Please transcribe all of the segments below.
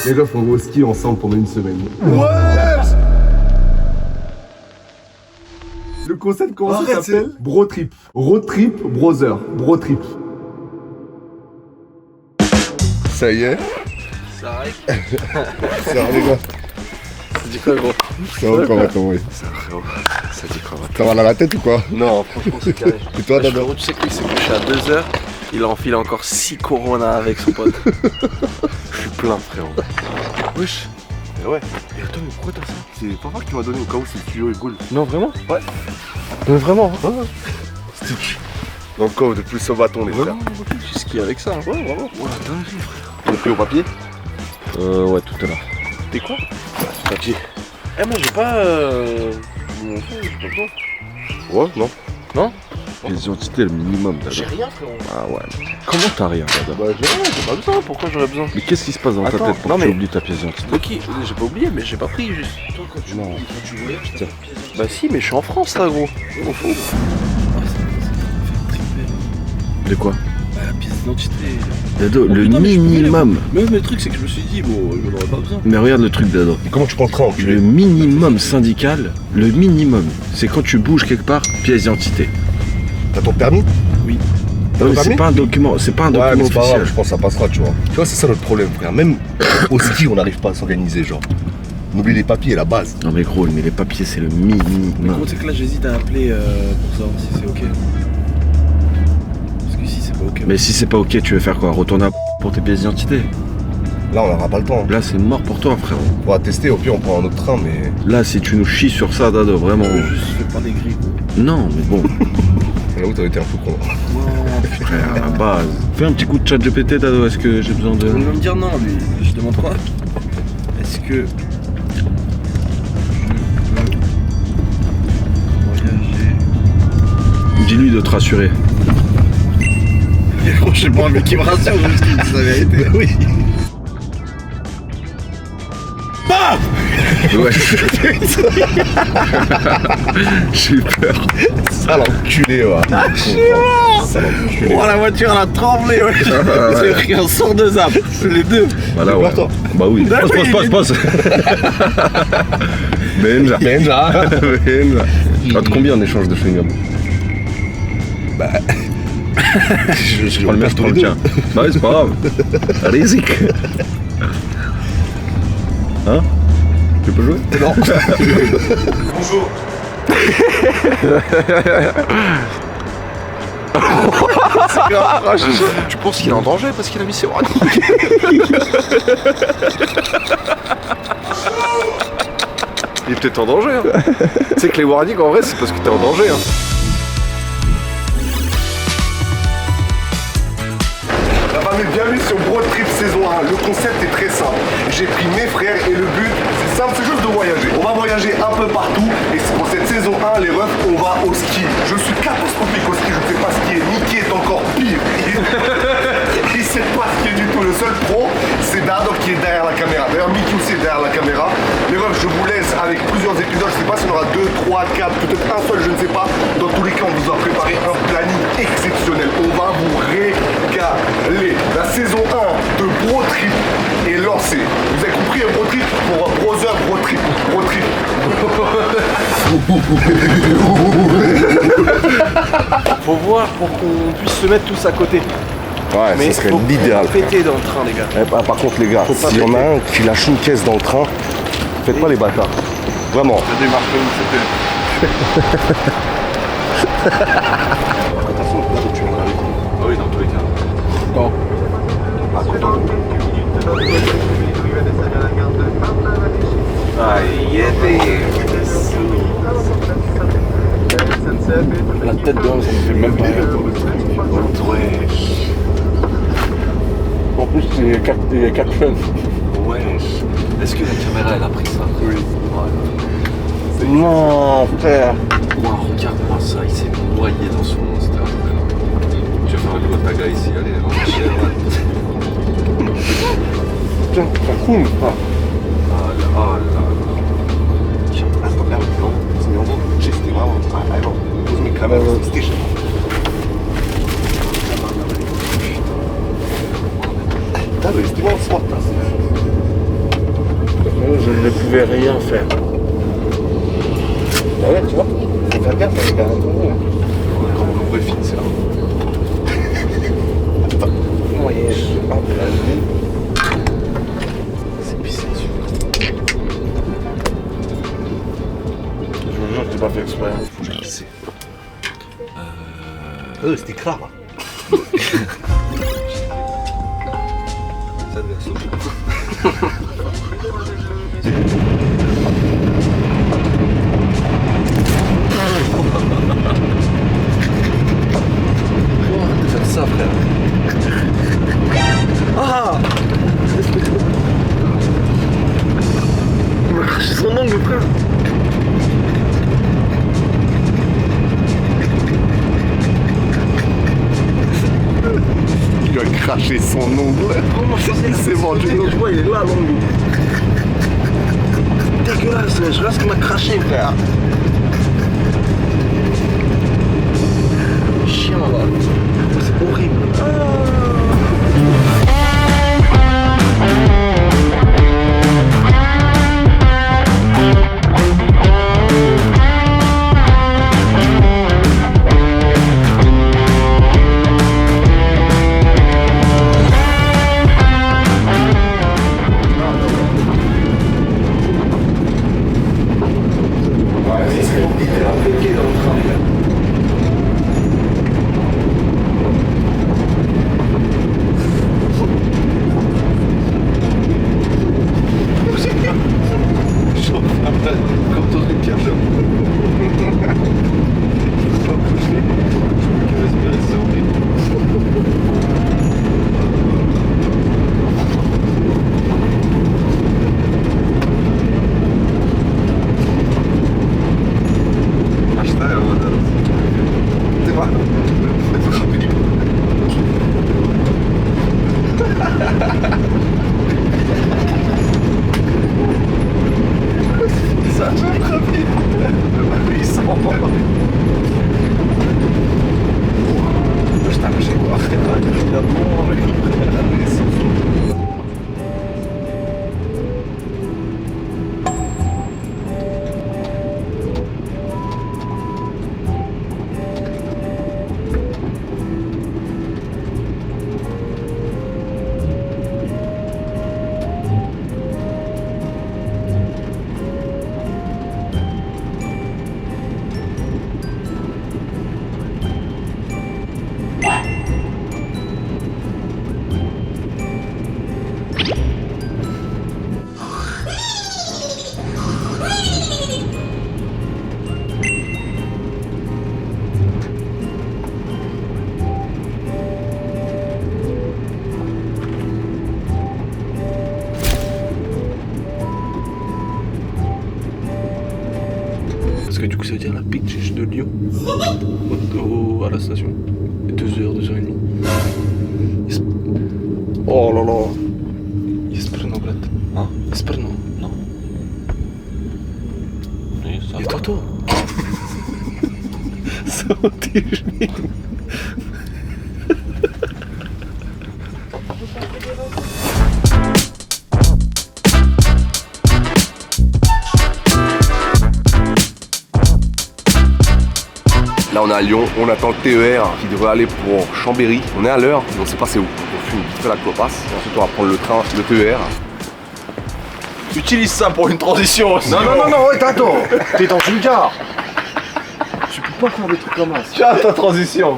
Les refs, on va au ski ensemble pendant une semaine. Ouais. Le concept, comment ça s'appelle? Bro trip. Road trip, brother. Bro trip. Ça y est. Ça arrive. Ça va les gars. Ça dit quoi gros? Ça va comment attends, oui. Ça frérot. Ça dit quoi? T'as mal à la tête ou quoi? Non, franchement c'est carré. Et toi Là, Dada? tu sais qu'il s'est couché à 2h. Il a enfilé encore 6 Corona avec son pote. Je suis plein frérot. Wesh. Mais ouais. Et attends, mais pourquoi t'as ça? C'est papa qui m'a donné au cas où c'est le tuyau et cool. Non vraiment? Ouais. Mais vraiment? Stick. Dans le coffre de plus ce bâton les frères. Vraiment, tu skis avec ça? Hein. Ouais, vraiment. Oh la dinguerie frère. On est pris au papier? Ouais, tout à l'heure. T'es quoi? Papier. Eh, moi j'ai pas. Mon enfant, j'ai pas besoin. Ouais, non. Non? Pièce d'identité, le minimum, J'ai Dada. rien frérot. Ah ouais. Comment t'as rien, Dada? Bah J'ai pas besoin, pourquoi j'aurais besoin? Mais qu'est-ce qui se passe dans ta Attends, tête pour non, que tu mais- oublies ta pièce d'identité? De qui? J'ai pas oublié, mais j'ai pas pris juste. Toi, quand tu, Non. quand tu voyages, Tiens. Bah si, mais je suis en France là gros. On fout. De quoi? Bah, la pièce d'identité. Dado, Oh, le putain, mais je peux minimum. Mais le truc c'est que je me suis dit, bon, j'en aurais pas besoin. Mais regarde le truc, Dado. Et comment tu prends le train, enculé? Le minimum syndical, le minimum, c'est quand tu bouges quelque part, pièce d'identité. T'as ton permis? Non, mais c'est permis pas un document, c'est pas un Ouais, mais document c'est pas grave, officiel. je pense que ça passera, tu vois. Tu vois, c'est ça notre problème, frère. Même au ski, on n'arrive pas à s'organiser, genre. On oublie les papiers, la base. Non mais gros, mais les papiers c'est le Mais minimum. gros, c'est que là j'hésite à appeler pour savoir si c'est ok. Parce que si c'est pas ok. Mais si c'est pas ok, tu veux faire quoi? Retourner pour tes pièces d'identité? Là, on n'aura pas le temps. Là c'est mort pour toi, frérot. On va tester, au pire, on prend un autre train, mais. Là si tu nous chies sur ça, Dado, vraiment. Juste fais pas des grilles gros. Non mais bon, Là où t'as été un peu con. frère, à la base. Fais un petit coup de chat GPT, Dado, est-ce que j'ai besoin de... On va me dire non, mais je demande quoi? Est-ce que je veux voyager? Dis-lui de te rassurer. Mais gros, je sais pas, mais qui me rassure, juste qu'il me dit la vérité. Oui. Ouais. J'ai eu peur. Sale enculé, ouais. Sale enculé. Oh la voiture elle a tremblé, ouais. J'ai pris un sort de zap, c'est les deux. Voilà, ouais. toi. Bah oui. Bah oui, Pose. Benja. Benja. Benja. Entre combien en échange de chewing-gum? Je Prends le mien, je prends le tien. Bah oui, c'est pas grave. Risque. Hein? Tu peux jouer? Non. Bonjour. Tu penses qu'il est en danger parce qu'il a mis ses bras? Il est peut-être en danger. Hein. Tu sais que les warnings en vrai c'est parce que t'es en danger. Hein. La famille, bienvenue sur Bro Trip saison 1. Le concept est très simple. J'ai pris mes frères et le but, c'est simple, c'est juste de voyager. On va voyager un peu partout et pour cette saison 1, les refs, on va au ski. Je suis catastrophique au ski, je ne sais pas skier. Mickey est encore pire. Il sait pas skier du tout. Le seul pro, c'est Dado qui est derrière la caméra. D'ailleurs, Mickey aussi est derrière la caméra. Les refs, je vous laisse avec plusieurs épisodes. Je ne sais pas s'il y en aura 2, 3, 4, peut-être un seul, je ne sais pas. Dans tous les cas, on vous a préparé un planning exceptionnel. On va vous régaler. La saison 1 de Bro Trip est lancée. Vous avez compris, un Bro Trip pour un brother Bro Trip. Bro Trip. Faut voir pour qu'on puisse se mettre tous à côté. Ouais, Mais ce serait faut l'idéal. pas péter dans le train les gars. Eh, par contre, les gars, Faut pas s'il y en a péter. un qui lâche une caisse dans le train, faites pas les bâtards. Vraiment. Je démarque une Ah oui, dans tous les cas. Bon. La tête d'homme, ça me fait même pas rire. Ouais. En plus, il y a caption. Wesh. Est-ce que la caméra elle a pris ça? Oui. Ouais. Non, frère. Wow, regarde-moi ça, il s'est noyé dans son monster. Je vais faire un gros taga ici, allez, on va chier. Tiens, ça coule. Ah là, ah là là. Attends, là, non, c'est en gros, j'ai c'était vraiment. Ah, non, pose mes caméras, c'était chez Putain, mais c'était vraiment smart, là. je ne pouvais rien faire. Ah ouais, tu vois, faut faire gaffe avec un tournoi. Quand on ouvre film, c'est là. Ouais, je parle de la nuit. C'est pissé dessus. Je vous jure, je l'ai pas fait exprès. Faut que j'aille pisser. C'était grave. Ça devait être sauté. Faites ça, frère. Ah! Il m'a craché son ongle, frère. Il a craché son ongle. Il s'est vendu. Tu vois, il est là, l'ongle. Dégueulasse, je regarde ce qu'il m'a craché, frère. Chien, là. C'est horrible. Comme dans une cage. C'est pas bouger. Je peux que respirer, c'est horrible. Hashtag, c'est pas. Ça, je vais rapide. Ils sont. Je t'arrache quoi, frère. Il a bon, Parce que du coup, ça veut dire la pitch de Lyon à la station. 2h, 2h30. Oh là là. Jest prno, brat. Hein? Jest prno. Non. Oui, ça Et va. Toto. Ça va, t'es génial. Là on est à Lyon, on attend le TER qui devrait aller pour Chambéry. On est à l'heure, mais on sait pas c'est où. On fume vite fait la clopasse. Et ensuite on va prendre le train, le TER. Utilise ça pour une transition aussi. Non, ouais, attends. T'es dans une gare. Tu peux pas faire des trucs comme ça. Tu as ta transition.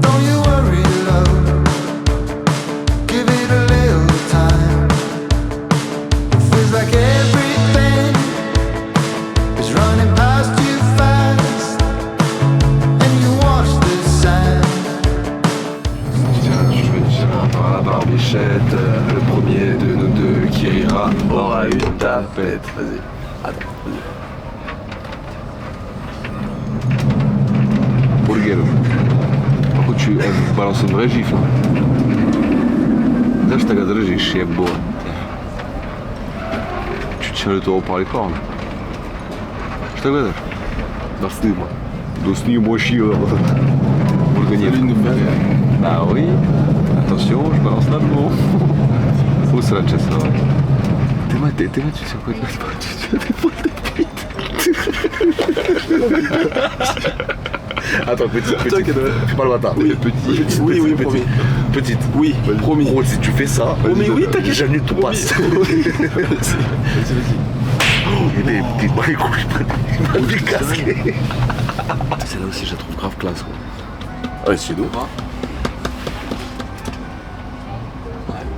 Don't you worry, love. Give it a little time. It feels like everything is running past you fast, and you watch the sand. Tiens, je veux dire par la barbichette, le premier de nous deux qui rira aura une tapette. Vas-y. Attends, vas-y. Pour lui vulgaire. Par contre, tu balances une vraie gifle. Là, je t'agaderai, j'ai chié boa. Tu tiens le taureau par les cornes. Je t'agade. Dans ce niveau, moi, chier. Pour le gagner. Bah oui. Attention, je balance là le mot. Oh, c'est la chasse là. T'es tu sais quoi de la tu as des poils de pute. Attends, petite. Fais pas le bâtard. Oui, Petite. oui, promis. Petite. Oui, promis. Gros, si tu fais ça, Mais oui, t'inquiète. j'annule tout passe. Vas-y. T'es pas les couilles, il m'a vu casquer. Celle-là aussi, je la trouve grave classe. Gros. Ouais, c'est doux.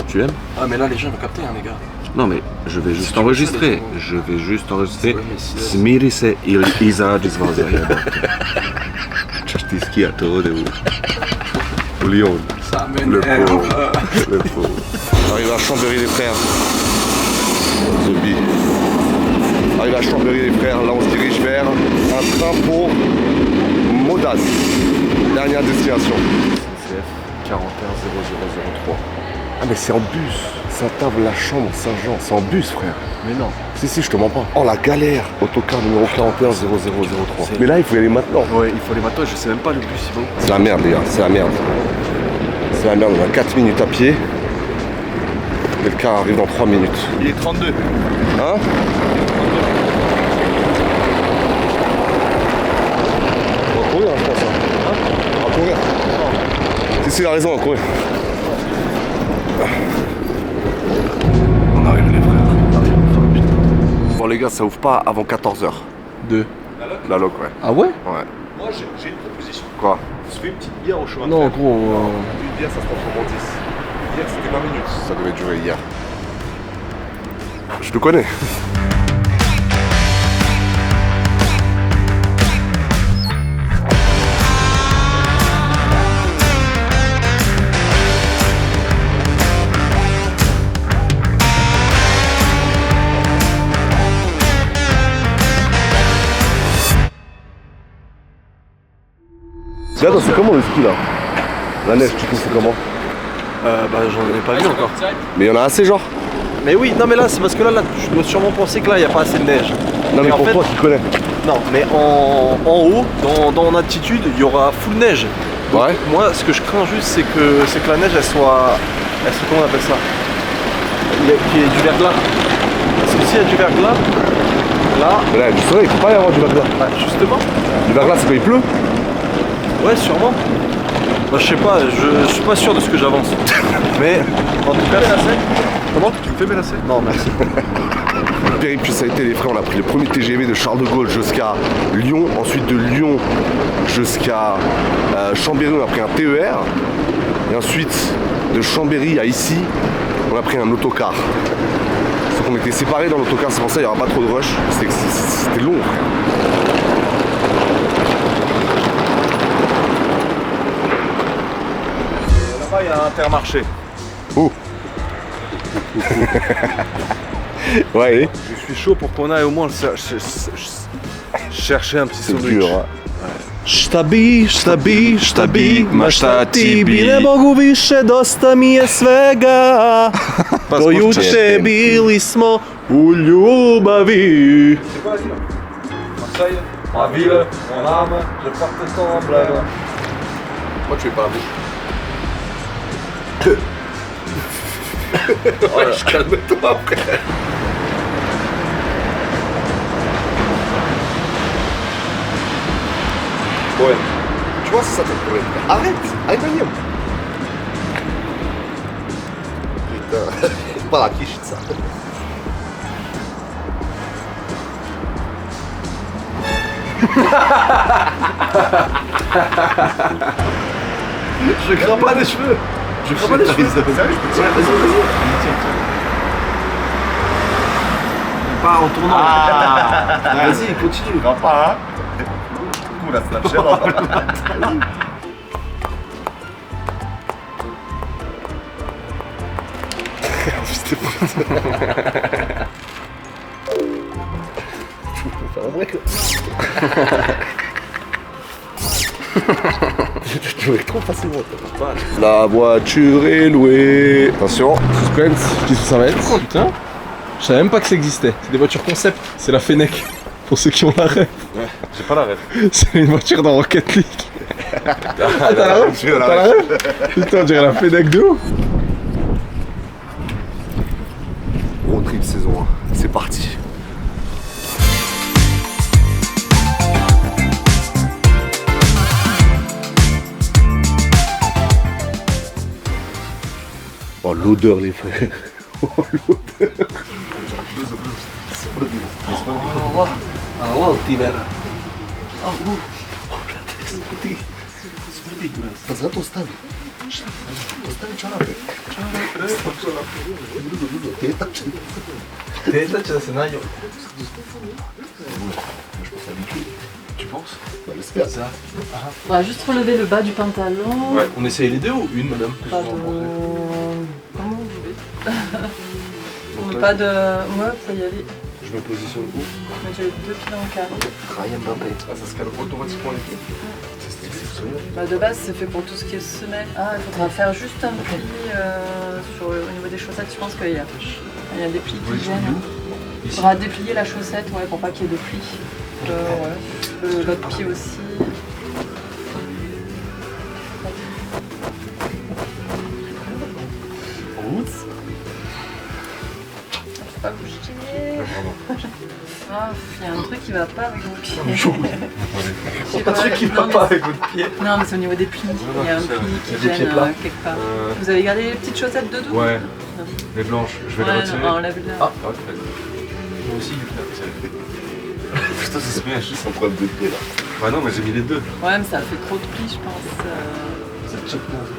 Tu aimes? Ah, mais là, les gens vont capter, hein, les gars. Non mais je vais juste tu veux enregistrer. ça, Je vais juste enregistrer. Ouais, mais si- Smiri se izađi iz vazara. Češ ti skijati ovdje u Lyon. Ça Le m'énerve. pauvre. Le pauvre. Arrive à Chambéry les frères. Zombie. Arrive à Chambéry les frères, là on se dirige vers un train pour Modane. Dernière destination. CF 410003. Ah mais c'est en bus. Saint-Ave, la chambre, Saint-Jean, c'est en bus frère. Mais non. Si, je te mens pas. Oh la galère. Autocar numéro 410003. Mais là il faut y aller maintenant. Ouais, il faut aller maintenant, je sais même pas le bus, il va où. C'est la merde les gars, c'est la merde. C'est la merde, on a 4 minutes à pied. Et le car arrive dans 3 minutes. Il est 32. Hein? On va courir, je pense. Hein? On va courir. Si, il a raison, on va courir. On arrive les frères. Bon les gars, ça ouvre pas avant 14h. Deux. La loc, ouais. Ah ouais? Ouais. Moi j'ai une proposition. Quoi? On se fait une petite bière au chemin de Non, fer. gros. Une bière ça se transforme en 10. Une bière c'était 20 minutes. Ça devait durer hier. Je te connais. Regarde, c'est comment le ski là? La neige, tu trouves c'est comment? Bah, j'en ai pas vu encore. Mais il y en a assez genre? Mais oui, non, mais là, c'est parce que là, tu dois sûrement penser que là, il n'y a pas assez de neige. Non mais en pour fait- toi qui connais. Non, mais en haut, dans altitude, il y aura full neige. Donc, Ouais. moi, ce que je crains juste, c'est que la neige, elle soit. Comment on appelle ça? Qu'il y ait du verglas. Parce que s'il y a du verglas, là, Mais là, du soleil, il faut pas y avoir du verglas. bah, justement, Du verglas, c'est quand il pleut? ouais, sûrement. Bah, je sais pas, je suis pas sûr de ce que j'avance. Mais, en tout cas. Comment? Tu me fais mélasser? Non, merci. Le périple, ça a été les frères, on a pris le premier TGV de Charles de Gaulle jusqu'à Lyon, ensuite de Lyon jusqu'à Chambéry, on a pris un TER, et ensuite de Chambéry à ici, on a pris un autocar. Sauf qu'on était séparés dans l'autocar, c'est pour ça qu'il n'y aura pas trop de rush, c'était long. Là-bas il y a un Intermarché. Oh. Ouais, et Je suis chaud pour qu'on aille au moins chercher un petit c'est sandwich. dur. Hein. Štabi, ma šta ti bi? Ne mogu više, dosta mi je svega. Do juče bili smo u ljubavi. Marseille, ma ville, mon âme, je porte ton emblème. Moi tu fais pas la bouche. Ouais, calme-toi frère. Ouais. Tu vois, c'est ça ton problème. Arrête, Aïmanium. Putain, c'est pas la quiche ça. Je crains pas les cheveux. Je crains pas les cheveux. Vas-y. Pas en tournant. Vas-y, continue. Va pas, hein. Coup la Snapchat. Tu veux trop facilement. La voiture est louée. Attention. Suspense, je dis ce que ça va être. Oh putain. Je savais même pas que ça existait. C'est des voitures concept. C'est la Fennec. Pour ceux qui ont la rêve. Ouais, j'ai pas la rêve. C'est une voiture dans Rocket League. T'as la rêve? T'as la rêve? Putain, on dirait la Fennec de ouf. Road trip saison 1. C'est parti. Oh l'odeur les frères. Oh l'odeur. Passato stavi. Tu penses? On va juste relever le bas du pantalon. Ouais. On essaye les deux ou une, madame? Pas de... Comment vous voulez? Pas de... Ouais, faut y aller. Je me positionne où? Mettre les deux pieds dans le carré. Ryan Mbappé. Ah, ça se calme automatiquement les pieds. Bah de base, c'est fait pour tout ce qui est semelle. Ah, il faudra faire juste un pli au niveau des chaussettes. Je pense qu'il y a des plis qui viennent. Il faudra déplier la chaussette pour pas qu'il y ait de plis. L'autre pied aussi. Oups. Faut pas bouger. Ah, il y a un truc qui va pas avec vos pieds. Un truc qui va pas avec votre pied. Non, mais c'est au niveau des plis. Il y a un pli qui gêne quelque part. Vous avez gardé les petites chaussettes de dos? Ouais. Les blanches, je vais les retirer. Non, enlève-les. Ah, Moi aussi, Putain, c'est bien, je suis en train de déplier là. Bah non, mais j'ai mis les deux. Ouais, mais ça fait trop de plis, je pense.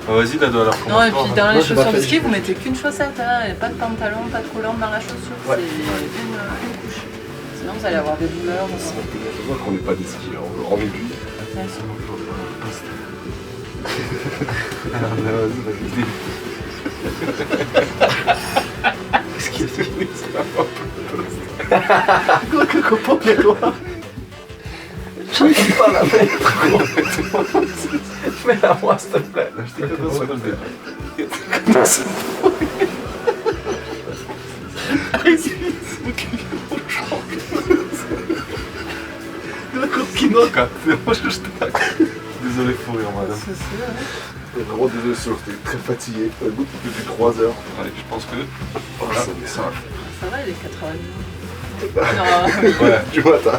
Ah, vas-y, Dado, alors Non, et commence puis pas. dans les Moi, j'ai pas chaussures de fait. ski, vous mettez qu'une chaussette, hein, et pas de pantalon, pas de collant dans la chaussure, c'est une couche. Sinon, vous allez avoir des douleurs. Je vois qu'on n'est pas des skieurs, on est plus. Mets-la moi, s'il te plaît. Désolé, faut rire, madame. Vraiment désolé, j'étais très fatigué. Le goût depuis 3 heures. Ouais, je pense que. Oh, ça me sert. Ça va, il est 4h30. Non, Ouais, Du matin.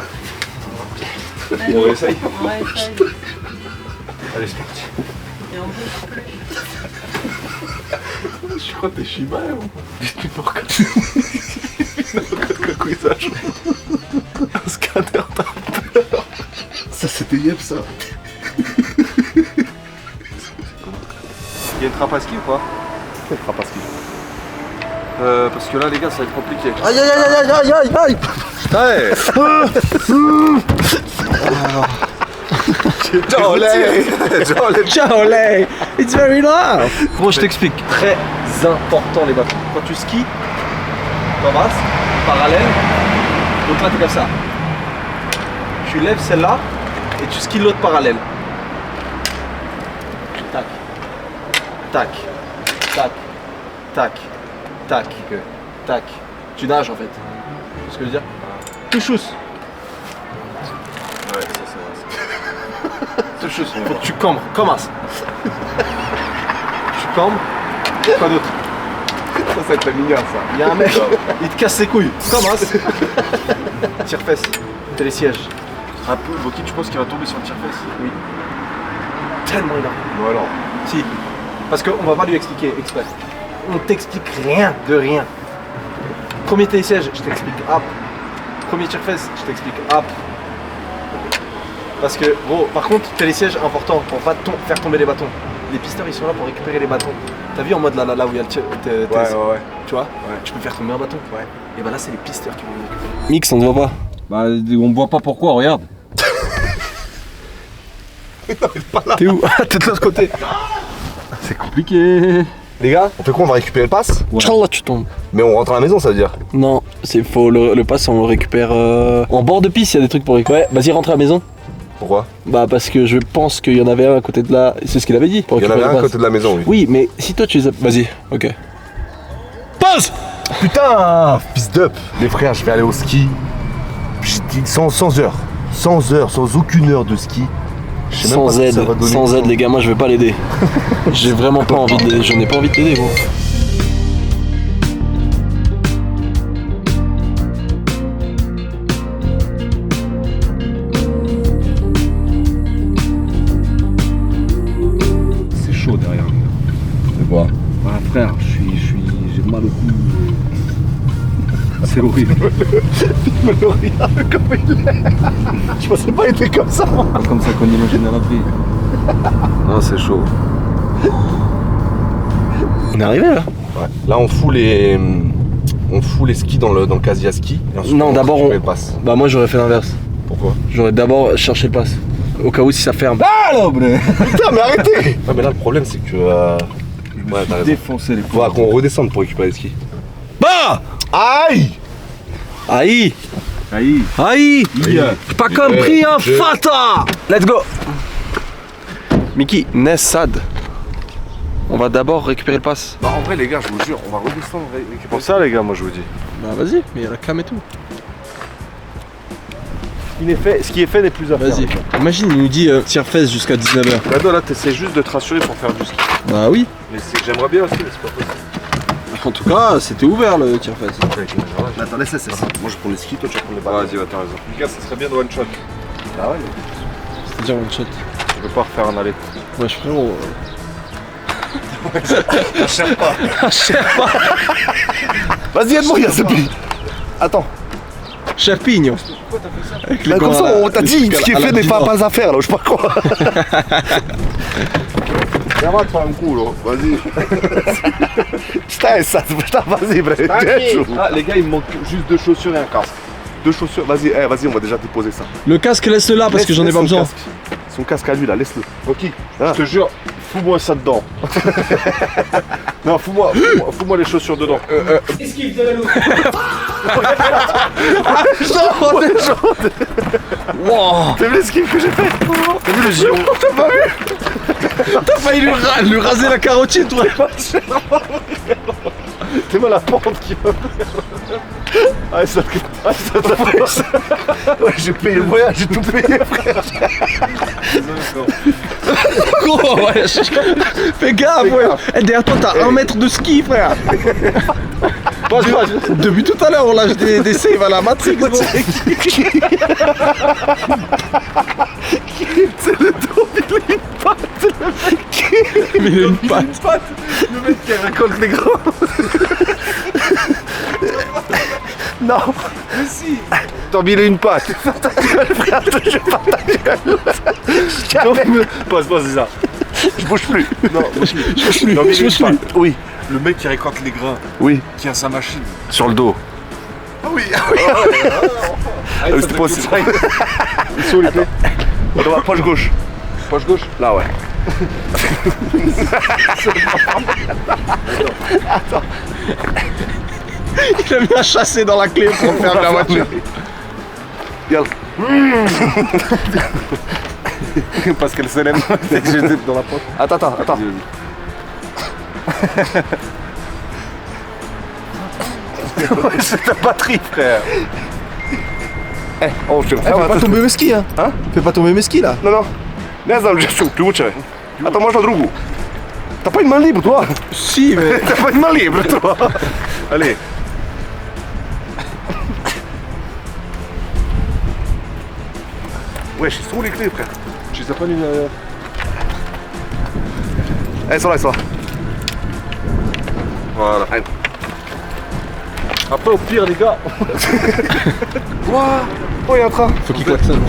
allez, on essaye. on essaye. Allez, c'est parti. Et on bouge plus. Je crois que t'es Shiba ou? Un scanner Ça c'était Yep ça. Il y a une trappe à ski ou pas? Quelle frappe à ski? Parce que là les gars ça va être compliqué. Aïe aïe aïe aïe aïe aïe aïe. Jolly! It's very loud! Bon, je t'explique. Très important les bâtons. Quand tu skis, t'embrasses, parallèle, donc là t'es comme ça. Tu lèves celle-là et tu skis l'autre parallèle. Tac. Tac. Tac. Tac. Tac. Tac. Tu nages en fait. Tu vois ce que je veux dire? Tout chousse. Ouais, ça c'est vrai. Tout chousse. Faut que tu cambres. Commence. Tu cambres. Quoi d'autre? Ça va être mignon ça. Il y a un mec, il te casse ses couilles. Commence. Tire-fesse. Télésiège. Un peu, Boki, tu penses qu'il va tomber sur le tire-fesse? Oui. Tellement énorme. Bon alors. Si. Parce qu'on va pas lui expliquer exprès. On t'explique rien de rien. Premier télésiège, je t'explique hop. Premier tire-fesse, je t'explique hop. Parce que, gros, par contre, télésiège important pour pas faire tomber les bâtons. Les pisteurs ils sont là pour récupérer les bâtons. T'as vu en mode là où il y a le Ouais. tu vois? Ouais. Tu peux faire tomber un bâton. Ouais. Et bah là c'est les pisteurs qui vont les récupérer. Mix, on ne voit pas. Bah, on voit pas pourquoi, regarde. T'es où? Ah, t'es de l'autre côté. C'est compliqué. Les gars, on fait quoi? On va récupérer le pass? Inch'Allah, tu tombes. Mais on rentre à la maison, ça veut dire? Non, c'est faux. Le pass, on le récupère en bord de piste. Il y a des trucs pour récupérer. Ouais, vas-y, rentre à la maison. Pourquoi? Bah parce que je pense qu'il y en avait un à côté de là. C'est ce qu'il avait dit. Il y en avait un à côté de la maison, oui. Oui, mais si toi tu les as... Vas-y, ok. Pause. Putain, fils d'up. Les frères, je vais aller au ski. J'ai dit sans heures. Sans heures, sans aucune heure de ski. Je sais même Sans pas ce que aide, ça va donner. sans aide les gars, moi je vais pas l'aider. J'ai vraiment pas envie de l'aider, je n'ai pas envie de t'aider gros. C'est chaud derrière. C'est quoi? Bah frère, j'ai mal au cou. C'est horrible. Me le regarde comme il est. Je pensais pas être comme ça. Comme ça qu'on imagine à l'abri. Non, c'est chaud. On est arrivé là? Ouais. Là, on fout les skis dans le casier à ski. Et ensuite, Non, d'abord récupère on... le pass. Bah moi j'aurais fait l'inverse. Pourquoi? J'aurais d'abord cherché le pass. Au cas où si ça ferme. Ah là, putain, mais arrêtez. Ouais, mais là, le problème, c'est que. Ouais, t'as raison. Défoncer les Faudra qu'on redescende pour récupérer les skis. Bah! Aïe! Aïe! Aïe. Aïe! Pas compris hein, je- Fata! Let's go! Mickey, Ness, Sad. On va d'abord récupérer le pass. Bah, en vrai, les gars, je vous jure, on va redescendre. Récupérer. Pour ça, les gars, moi je vous dis. Bah vas-y, mais il y a la cam et tout. Ce qui est fait n'est plus à faire. Vas-y. Imagine, il nous dit tire-fesse jusqu'à 19h. Rado, là, t'essaies juste de te rassurer pour faire du ski. Bah oui. Mais j'aimerais bien aussi, mais c'est pas possible. En tout cas, c'était ouvert le tire-fesse. Attends, laisse. Moi, je prends les skis, toi, tu prends les balles. Vas-y, t'as raison. Les gars, ça serait bien de one shot. Ah ouais, C'est-à-dire one shot. Je veux pas refaire un aller. Wesh frérot. Vas-y, aide-moi, Yasepi. Attends. Chef Pignon. Avec les Bah, comme gants ça, à la- on t'a dit, ce qui est à la fait n'est pas 10 ans. à faire, là, je sais pas quoi. Viens, va te faire un coup, là. Vas-y. Putain, vas-y, frère. Ah, les gars, il me manque juste 2 chaussures et un casque. 2 chaussures, vas-y, on va déjà déposer ça. Le casque, laisse-le là parce que j'en ai Laisse pas son besoin. casque. Son casque à lui, là, laisse-le. Ok, Ah. je te jure, fous-moi ça dedans. Non, fous-moi les chaussures dedans. Wow. T'as vu l'esquive que j'ai fait? T'as vu le giron? T'as pas vu? T'as failli lui raser la carotide toi. T'es mal la pente qui va. Ah, ça te Ouais, j'ai payé le voyage, j'ai tout payé, frère. Gros, ouais. Fais gaffe, ouais. Eh, derrière toi, t'as 1 mètre de ski, frère. Depuis tout à l'heure, on lâche des saves à la Matrix. Gros. C'est le dos, il a une patte, le mec. Mais il a une patte. Le mec qui récolte les grands. Non. Mais si. T'as mis une patte. Frère, je te jure pas ta gueule. Passe, c'est ça. Je bouge plus. Non, T'as mis une patte. Oui. Le mec qui récolte les grains, Oui. qui a sa machine. Sur le dos. Ah oui, ah oui. Ah oui, c'est possible. Ils sont les clés. Dans ma poche gauche. Poche gauche. Là, ouais. Il a bien chassé dans la clé pour faire la voiture. Regarde. Parce qu'elle s'élève. J'étais dans la poche. Attends. C'est ta batterie, frère. Oh, je te Fais pas tomber mes skis, hein. Fais pas tomber mes skis là. Non. Не знам, že su ključe. A to možda drugu. T'as pas une main libre, toi. Si, mais. T'as pas une main libre, toi. Allez. Wesh, ils sont où les clés, frère? Tu les as pas mis. Elles sont là. Voilà. Allez. Après, au pire, les gars. Quoi? Oh, il y a un train. Faut qu'il klaxonne,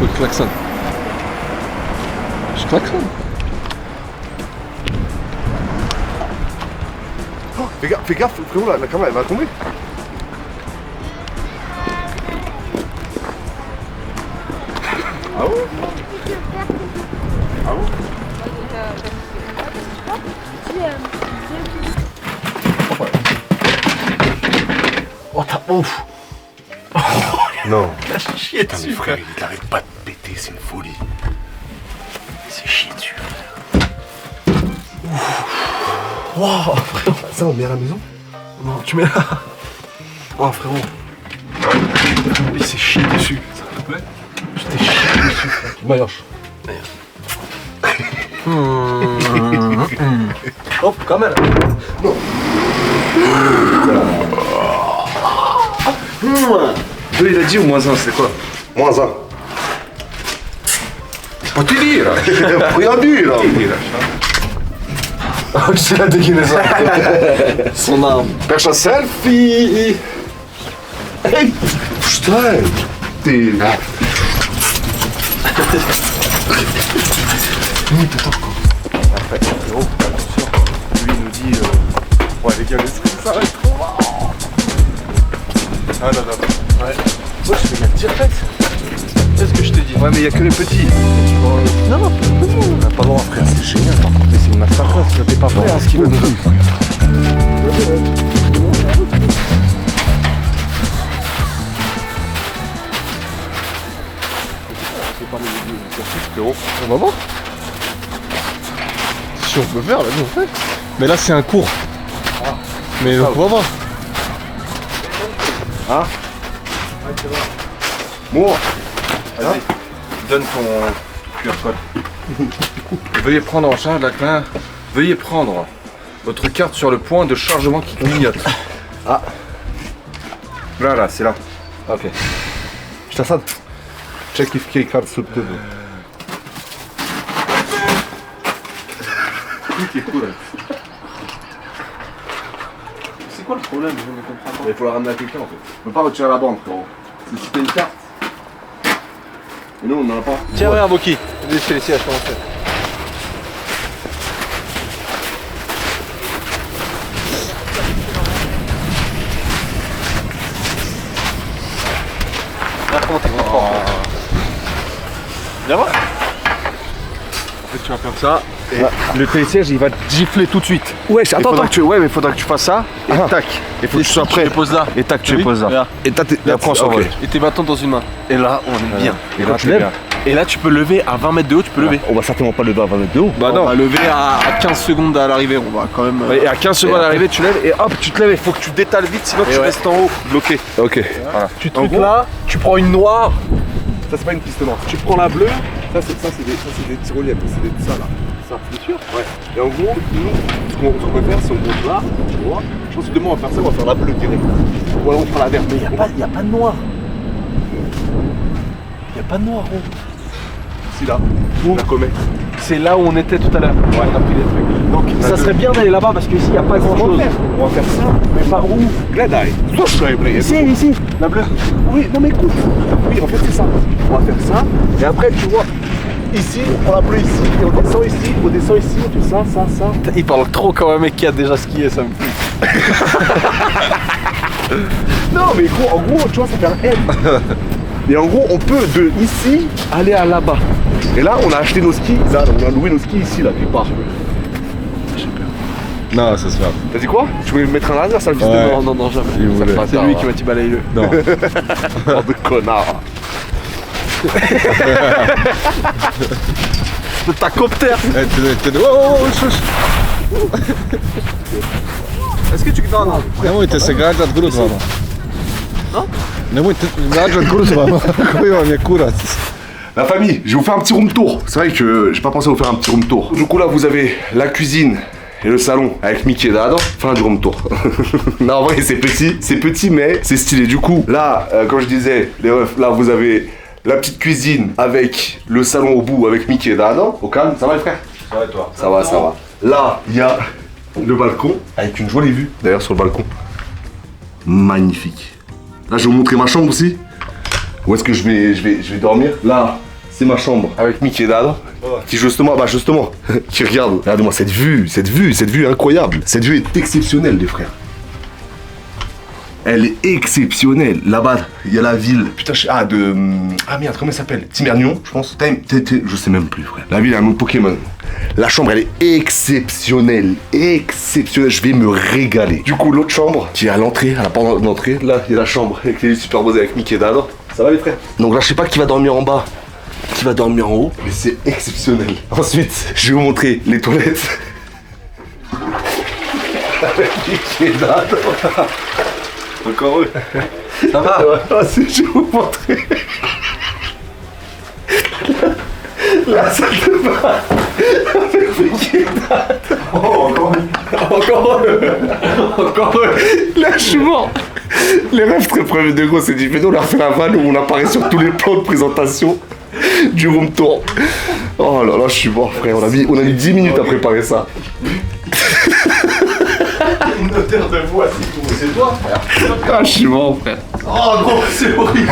Je klaxonne. Oh, fais gaffe, frérot, la caméra, elle va tomber. Ah ouais? Oh, t'as ouf. Non. Putain, mais frère, il arrête pas de péter, c'est une folie. Wow, frérot. Ça, on met à la maison? Non, tu mets là. Oh, frérot. Il s'est chié dessus. Ça te plaît? Je t'ai chié dessus. Maillotche. Hop, quand même. Deux, il a dit ou moins un, c'est quoi? Moins un. Pas te dire. Rien dire. Oh, c'est la déclinaison. Son arme. Perche un selfie. Hey, putain. T'es là. Après, frérot, attention. Lui, il nous dit ouais, les gars, ça va être trop marrant. Ah, non, non. Ouais. Moi, je fais la direct. Qu'est-ce que je te dis? Ouais, mais il y a que les petits. Non, non, On a pas le droit, frère, c'est génial. Par contre, mais c'est une masterclass, là, t'es pas prêt à ce qu'il va nous dire. On va voir. Si on peut faire, là, nous on fait. Mais là, c'est un cours. Mais donc, on va voir. Bon. Vas-y, donne ton QR code. Veuillez prendre en charge la clé. Veuillez prendre votre carte sur le point de chargement qui clignote. Ah. Là, c'est là. Ok. Je t'assade. Check if key card subtable. C'est quoi le problème? Je ne comprends pas. Il faut la ramener à quelqu'un en fait. On peut pas retirer la bande, frérot. C'est si t'as une carte. Et nous, on n'en a pas. Tiens, regarde, Boki. Laissez les sièges commencer. Viens voir. Tu vas faire ça et le télésiège il va te gifler tout de suite. Ouais, attends, Ouais, mais il faudra que tu fasses ça et tac. Il faut que tu sois prêt. Tu les poses là. Et tac, tu les poses là. Et t'as Et après on s'envole. Et tes bâtons dans une main. Et là on est bien. Et quand tu lèves, Et là tu peux lever à 20 mètres de haut, tu peux lever. on va certainement pas lever à 20 mètres de haut. Bah non. On va lever à 15 secondes à l'arrivée, on va quand même. Et à 15 secondes à l'arrivée, tu lèves et hop, tu te lèves. Il faut que tu détales vite, sinon tu restes en haut, bloqué. Ok. Voilà. Tu truques là, tu prends une noire, Ça, c'est pas une piste noire. tu prends la bleue. Ça, c'est des tyroliennes. C'est des ça là. Ça, c'est sûr. Ouais. Et en gros, nous, ce qu'on peut faire, c'est on monte là, tu vois. Je pense que demain, on va faire ça, on va faire la bleue direct. Ou alors on fera la verte. Mais il n'y a pas de noir. Il n'y a pas de noir, gros. Si là, la comète. C'est là où on était tout à l'heure. Ouais, on a pris les trucs. Donc ça serait bien d'aller là-bas parce qu'ici il n'y a pas grand chose. On va faire ça. Mais par où? Gladai. Soit je serais Ici, la bleue. Oui, non mais écoute. Oui, en fait, c'est ça. On va faire ça. Et après, tu vois, ici, on prend la bleue ici. Et on descend ici, on fait ça. Il parle trop comme un mec qui a déjà skié, ça me fout. Non, mais gros, en gros, tu vois, ça fait un M. Et en gros, on peut de ici aller à là-bas. Et là, on a acheté nos skis. Là, on a loué nos skis ici, là, quelque part. Non, ça se fait. T'as dit quoi? Tu voulais me mettre un laser, ça le fils de Ouais. mort? Non, jamais. Il voulait. C'est lui qui m'a dit balaye-le. Non. Oh, de connard. Ta copter. Est-ce que tu non. Nemojte se gađat grudvama. Non? Nemojte gađat grudvama. Koji vam je kurac? La famille, je vais vous faire un petit room tour. C'est vrai que j'ai pas pensé à vous faire un petit room tour. Du coup, là, vous avez la cuisine et le salon avec Mickey et Dad. Fin du room tour. Non, en vrai, c'est petit, mais c'est stylé. Du coup, là, comme je disais, les refs, là, vous avez la petite cuisine avec le salon au bout avec Mickey et Dad. Au calme, ça va, les frères? Ça va et toi? Ça va. Là, il y a le balcon avec une jolie vue d'ailleurs sur le balcon. Magnifique. Là, je vais vous montrer ma chambre aussi. Où est-ce que je vais dormir? Là, c'est ma chambre avec Mickey et Dad. Qui justement, qui regarde. Regardez-moi cette vue incroyable. Cette vue est exceptionnelle, les frères. Elle est exceptionnelle. Là-bas, il y a la ville. Putain, merde, comment elle s'appelle? Timernion, je pense. Je sais même plus, frère. La ville a un nom de Pokémon. La chambre, elle est exceptionnelle. Je vais me régaler. Du coup, l'autre chambre, qui est à l'entrée, à la porte d'entrée, là, il y a la chambre avec les lits superposés avec Mickey et Dad. Ça va, les frères? Donc là, je sais pas qui va dormir en bas, qui va dormir en haut, mais c'est exceptionnel. Ensuite, je vais vous montrer les toilettes. Encore eux. Ça va? Ah, je vais vous montrer. La salle de bain avec Mickey. Encore Là, je suis mort. Les rêves très premiers de gros, c'est dit, mais nous, on leur fait la vanne où on apparaît sur tous les plans de présentation du room tour. Oh là là, je suis mort, frère. On a mis 10 minutes à préparer ça. Une odeur de voix, c'est toi, frère. Ah, je suis mort, frère. Oh, gros, c'est horrible.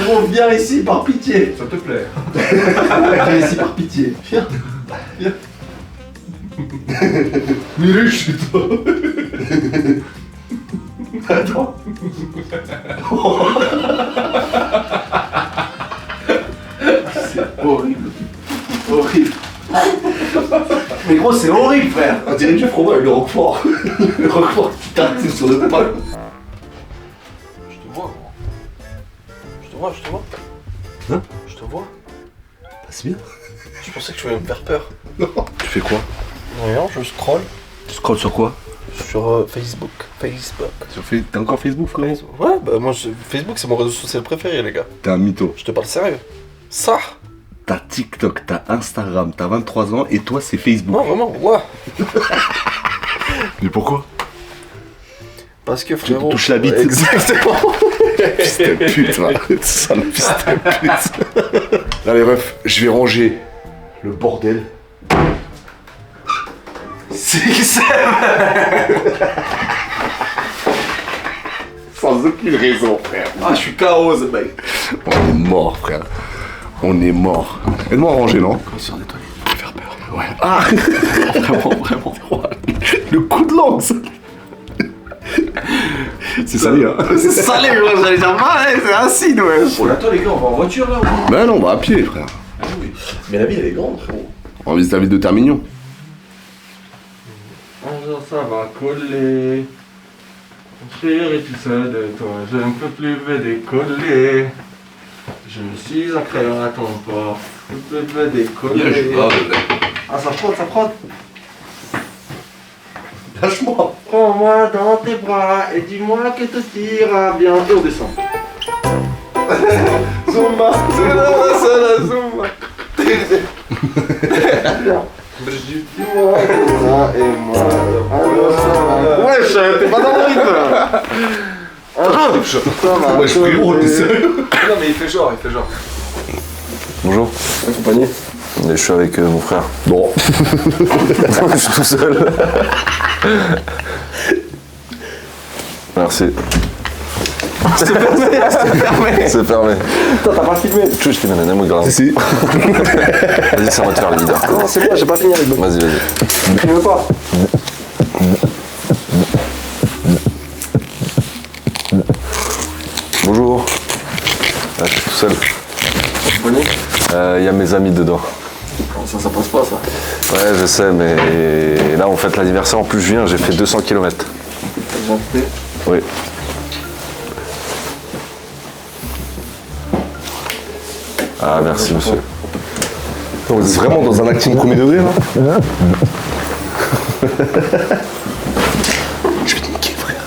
Gros, viens ici par pitié. Ça te plaît. Viens ici par pitié. Viens. Viens. Mais chez toi. Attends. C'est horrible. Horrible. Mais gros, c'est horrible, frère. On dirait du fromage, le roquefort. Le roquefort qui tartine sur le pain. Je te vois, gros. Je te vois. Hein? Je te vois. C'est bien. Je pensais que tu voulais me faire peur. Non. Tu fais quoi? Non, je scroll Tu scrolles sur quoi? sur Facebook. T'es encore Facebook, frère? Ouais, bah moi, Facebook, c'est mon réseau social préféré, les gars. T'es un mytho. Je te parle sérieux. Ça? T'as TikTok, t'as Instagram, t'as 23 ans et toi, c'est Facebook. Non, vraiment, ouais. Mais pourquoi? Parce que frérot... touches la bite. Exactement. Fils de pute, va. Sale fils de pute. Là, les refs, je vais ranger le bordel. C'est XM. Sans aucune raison, frère. Ah, je suis KO, ce mec. On est mort, frère. On est mort. Aide-moi à ranger, non? Sur des toilettes, je vais faire peur. Ouais. Ah. Vraiment. Le coup de langue, ça. C'est salé, hein. C'est salé, gros, j'allais dire, ouais, c'est acide, ouais. Oh, attends, les gars, on va en voiture, là, ou... Ben non, on va à pied, frère. Ah oui. Mais la ville, elle est grande, frérot. On visite la ville de Termignon. Bonjour, ça va coller. Chérie, tu sais de toi, je ne peux plus me décoller. Je suis un crayon à ton port, je ne peux me décoller. Ah, ça frotte. Lâche-moi. Prends-moi dans tes bras et dis-moi que tout ira bien. Et on descend. Zumba, c'est la Zumba. Dis-moi ça et moi. Wesh, t'es pas dans le rythme. Ouais, je frérot, t'es sérieux? Non, mais il fait genre. Bonjour. Accompagné. Je suis avec mon frère. Bon. Je suis tout seul. Merci. C'est fermé. C'est fermé. Toi, t'as pas filmé. Tu je t'ai donné un grave. Si. Vas-y, ça va te faire le leader. Non, c'est moi, j'ai pas fini avec moi. Vas-y. Tu veux pas? Bonjour. Ah, je suis tout seul. Il y a mes amis dedans. Ça passe pas, ça. Ouais, je sais, mais là, on fête l'anniversaire. En plus, je viens, j'ai fait 200 km. T'as déjà fait? Oui. Ah, merci, monsieur. On est vraiment dans un acting premier degré, là? Je vais te niquer, frère.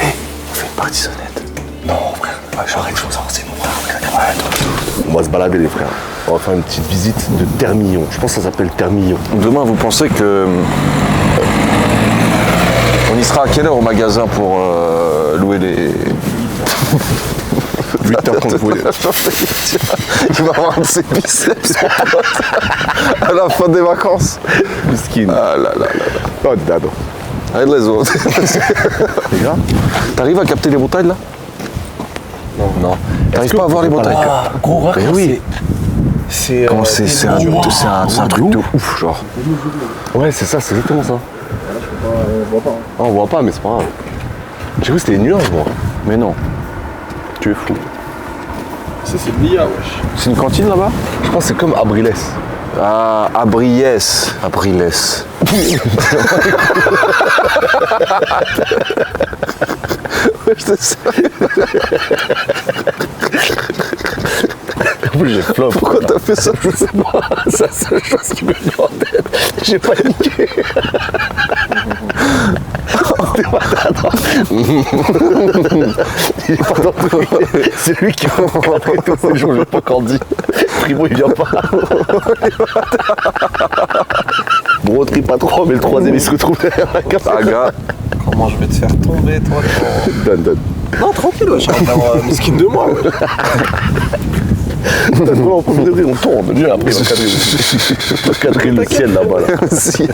Hé, on fait une partie sonnette. Non, frère. Ouais, j'arrête, je veux savoir, c'est mon frère. On va se balader, les frères. On va faire une petite visite de Termillon. Je pense que ça s'appelle Termillon. Demain, vous pensez que... On y sera à quelle heure au magasin pour louer les... 8h30 pour les... Il va avoir un de ses biceps à la fin des vacances. Miskin. Ah là là là. Oh, dado. Allez, les autres. Les gars, T'arrives à capter les montagnes là? Non. T'arrives pas à voir les montagnes? Gros, Mais oui. c'est... Comment c'est un truc de ouf, genre. ouais, c'est ça, c'est exactement ça. On voit pas, mais c'est pas grave. J'ai cru que c'était des nuages, moi. Mais non. Tu es fou. Ça, c'est de l'IA, wesh. C'est une cantine là-bas? Je pense que c'est comme Abriles. Ah, Abriès. Abriles. Je te sais. En plus, j'ai flop. Pourquoi t'as fait ça? Je sais pas. C'est la seule chose qui me vient en tête. J'ai paniqué. Il est pas dans tout. C'est lui qui va encadrer tous ces jours, je l'ai pas encore dit. Primo, il vient pas. Bon, trip à 3, mais le troisième, il se retrouve derrière la caméra. Saga. Comment je vais te faire tomber, toi? Donne. Non, tranquille, wesh, avoir mesquine de moi, wesh. Voilà, en premier degré, on tourne. Viens, après, encadrer le ciel là-bas. Là. Ciel.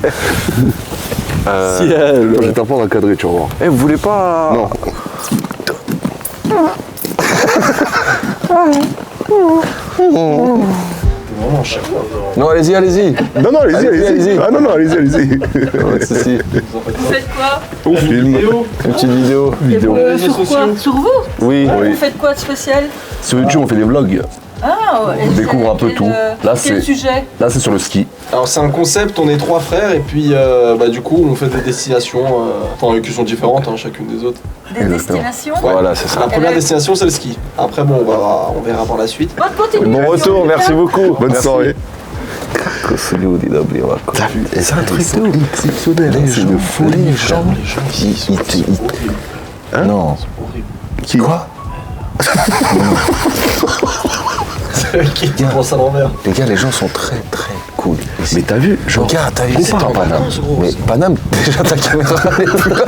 Moi, je vais t'apprendre à encadrer, tu vas voir. Eh, vous voulez pas. Non. Vraiment, chef. Non, allez-y. Non, allez-y. Allez-y. Ah non, allez-y. Si. Vous faites quoi? On filme. Une petite vidéo. Sur quoi? Sur vous? Oui. Vous faites quoi de spécial? Sur YouTube, on fait des vlogs. Ah, On découvre un peu tout. Là, quel sujet? Là, c'est sur le ski. Alors c'est un concept, on est 3 frères et puis du coup on fait des destinations qui sont différentes chacune des autres. Des destinations? Voilà, c'est ça. La première destination c'est le ski. Après bon on verra par la suite. Bonne continuation. Bon retour, merci beaucoup. Bonne soirée. C'est un truc de ouf. Exceptionnel. C'est une folie. Les gens. Non. Qui quoi? Qui pense à l'envers. Les gars, les gens sont très très cool. Mais t'as vu, genre. Regarde, t'as vu, c'est en Paname. Mais Paname, déjà ta caméra elle est plus là.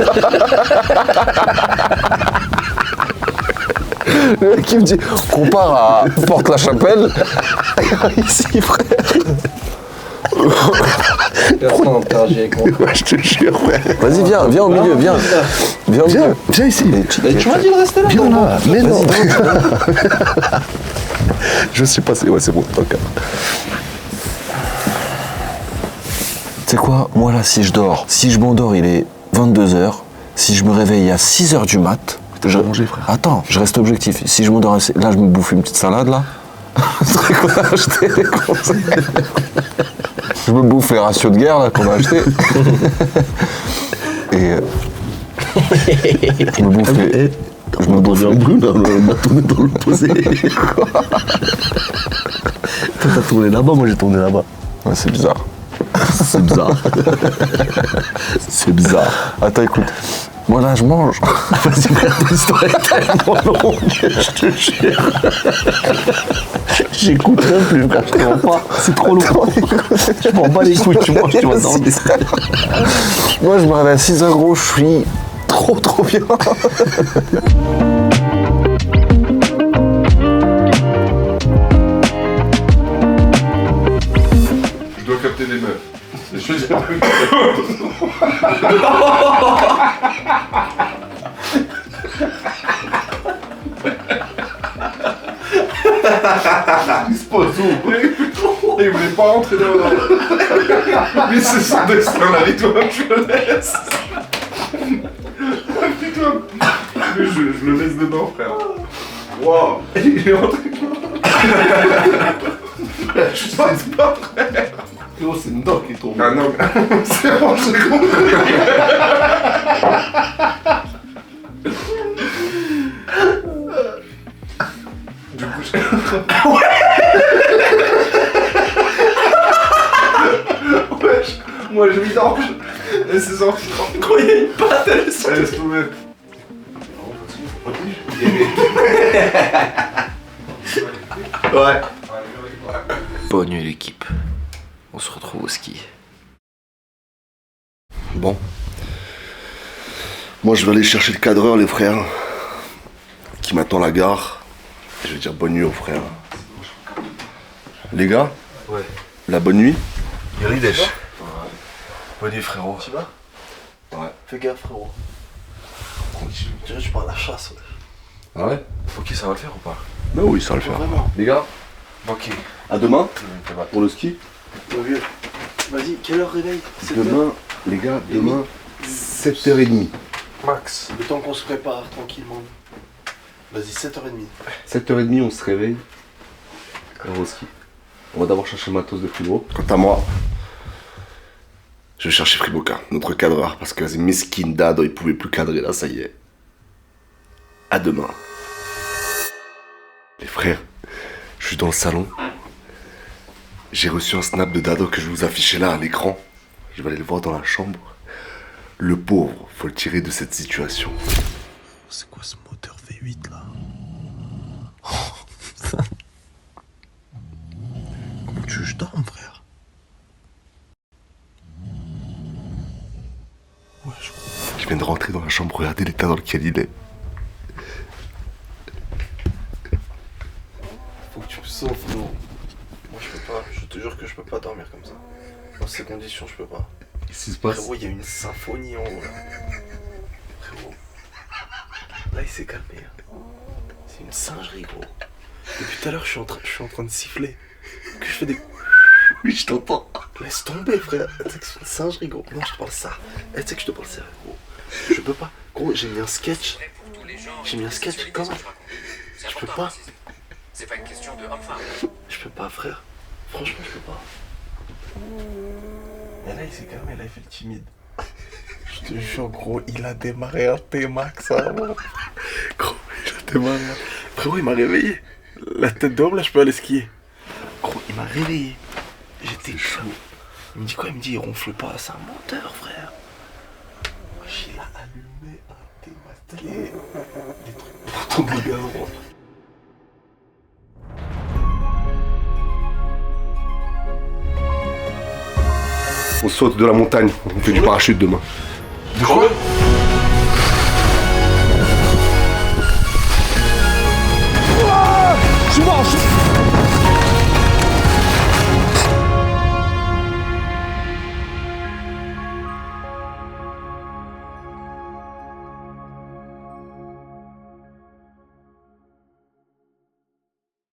Le mec qui me dit, compare à Porte-la-Chapelle. Ici, frère. Personne n'interagit avec moi. Ouais, je te jure, frère. Vas-y, viens au milieu, viens. Viens au milieu. Viens ici. Et tu m'as dit de rester là? Viens là. Mais non. Je sais pas, c'est bon. Ok. Tu sais quoi, moi là, si je m'endors, il est 22h. Si je me réveille à 6h du mat, T'as déjà mangé, frère? Attends, je reste objectif. Si je m'endors, là, je me bouffe une petite salade, là. C'est quoi acheter les conseils. Je me bouffe les ratios de guerre, là, qu'on a acheté. Et je me bouffe les... Je me bouffe un brune, on m'a tourné dans l'opposé. Toi, t'as tourné là-bas, moi j'ai tourné là-bas. Ouais, c'est bizarre. C'est bizarre. C'est bizarre. Attends, écoute. Moi, là, je mange. Vas-y, frère, ton histoire est tellement longue, je te jure. J'écoute même plus, frère, je comprends pas. C'est trop long. Je m'en bats les couilles, tu manges, tu vas dormir. Moi, je me réveille à 6h, gros, je suis trop bien. Je dois capter des meufs. Je suis Il se pose où? Il voulait pas rentrer dans la... Mais c'est son destin, la toi je le laisse. Putain. Mais je le laisse dedans, frère. Waouh. Il est rentré. Je sais pas, frère. Gros, c'est une dent qui tombe. Ah non, c'est bon, j'ai compris. Du coup, Wesh, moi je vidange. Et c'est sorti. Quand il y a une patte, elle est sortie. Laisse tomber. Ouais. Bonne nuit, l'équipe. On se retrouve au ski. Bon. Moi, je vais aller chercher le cadreur, les frères, qui m'attend à la gare. Et je vais dire bonne nuit aux frères. Les gars? Ouais. La bonne nuit? Yeridesh. Bonne nuit, frérot. Tu vas? Ouais. Fais gaffe, frérot. Je dirais que tu pars à la chasse. Ouais. Ah ouais? Ok, ça va le faire ou pas? Bah oui, ça va le faire. Vraiment. Les gars, Ok. à demain pour le ski. Vas-y, quelle heure réveille? Demain, les gars, demain, 7h30. Max. Le temps qu'on se prépare tranquillement. Vas-y, 7h30. 7h30, on se réveille. On va au ski. On va d'abord chercher le matos de Fribo. Quant à moi, je vais chercher Friboka, notre cadreur, parce que c'est mesquine Dado, il pouvait plus cadrer là, ça y est. À demain. Les frères, je suis dans le salon. J'ai reçu un snap de Dado que je vais vous afficher là à l'écran. Je vais aller le voir dans la chambre. Le pauvre, faut le tirer de cette situation. C'est quoi ce moteur V8 là? Comment tu veux que je dorme, frère? Ouais, Je viens de rentrer dans la chambre, regardez l'état dans lequel il est. Faut que tu me sauves, frérot. Moi je peux pas, je te jure que je peux pas dormir comme ça. Dans ces conditions, je peux pas. Qu'est-ce qui se passe? Frérot, il y a une symphonie en haut là. Frérot. Là il s'est calmé. Hein. C'est une singerie, gros. Depuis tout à l'heure, je suis en train de siffler. Que je fais des. Oui, je t'entends. Laisse tomber, frère. Tu sais que c'est une singerie, gros. Non, je te parle ça. Tu sais que je te parle sérieux, gros. Je peux pas. Gros, j'ai mis un sketch. J'ai mis un sketch, comment? Je peux pas. C'est pas une question de homme-femme. Je peux pas, frère. Franchement, je peux pas. Et là, il s'est calmé, là, il fait le timide. Je te jure, gros, il a démarré un T-Max, hein. Gros, il a démarré un... Frérot, il m'a réveillé. La tête d'homme, là, je peux aller skier. Gros, il m'a réveillé. J'étais chaud. Il me dit quoi? Il me dit, il ronfle pas, c'est un menteur, frère. Il a allumé un T-Max. Des trucs pour ton gars. On saute de la montagne, on fait du parachute demain.